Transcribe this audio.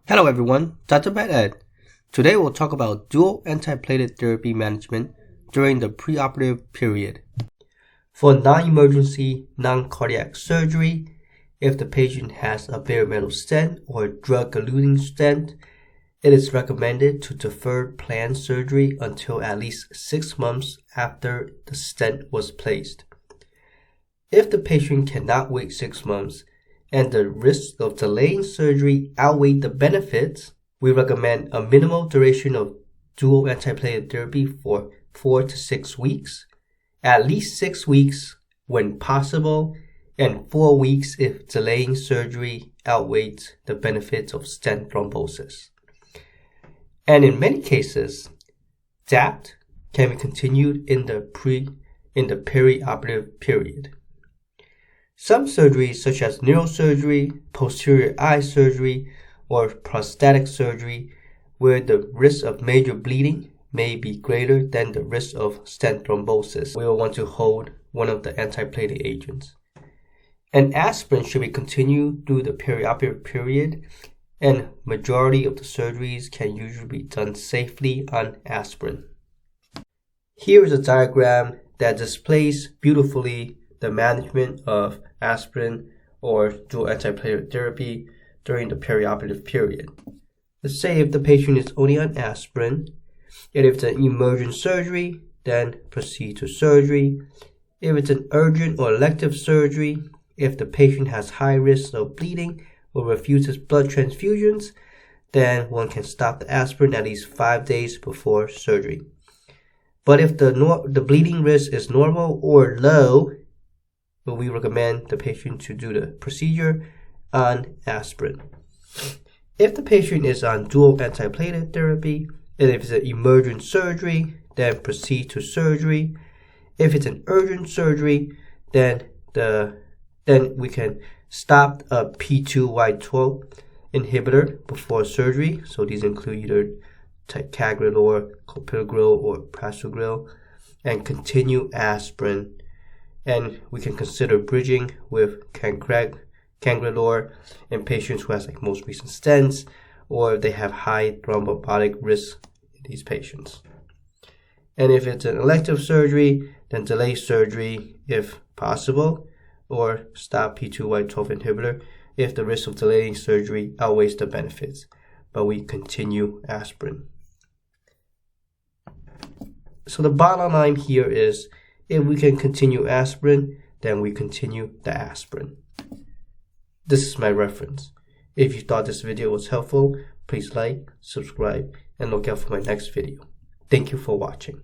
Hello everyone, Dr. Ed. Today we'll talk about dual antiplatelet therapy management during the preoperative period. For non-emergency, non-cardiac surgery, if the patient has a bare metal stent or drug-eluting stent, it is recommended to defer planned surgery until at least 6 months after the stent was placed. If the patient cannot wait 6 months, and the risks of delaying surgery outweigh the benefits, we recommend a minimal duration of dual antiplatelet therapy for 4 to 6 weeks, at least 6 weeks when possible, and 4 weeks if delaying surgery outweighs the benefits of stent thrombosis. And in many cases, DAPT can be continued in the perioperative period. Some surgeries such as neurosurgery, posterior eye surgery, or prosthetic surgery, where the risk of major bleeding may be greater than the risk of stent thrombosis, we will want to hold one of the antiplatelet agents. And aspirin should be continued through the perioperative period, and majority of the surgeries can usually be done safely on aspirin. Here is a diagram that displays beautifully the management of aspirin or dual antiplatelet therapy during the perioperative period. Let's say if the patient is only on aspirin, and if it's an emergent surgery, then proceed to surgery. If it's an urgent or elective surgery, if the patient has high risk of bleeding or refuses blood transfusions, then one can stop the aspirin at least 5 days before surgery. But if the bleeding risk is normal or low, we recommend the patient to do the procedure on aspirin. If the patient is on dual antiplatelet therapy, and if it's an emergent surgery, then proceed to surgery. If it's an urgent surgery, then we can stop a P2Y12 inhibitor before surgery. So these include either ticagrelor, clopidogrel, or prasugrel, and continue aspirin. And we can consider bridging with cangrelor in patients who has most recent stents, or if they have high thromboembolic risk in these patients. And if it's an elective surgery, then delay surgery if possible, or stop P2Y12 inhibitor if the risk of delaying surgery outweighs the benefits, but we continue aspirin. So the bottom line here is, if we can continue aspirin, then we continue the aspirin. This is my reference. If you thought this video was helpful, please like, subscribe, and look out for my next video. Thank you for watching.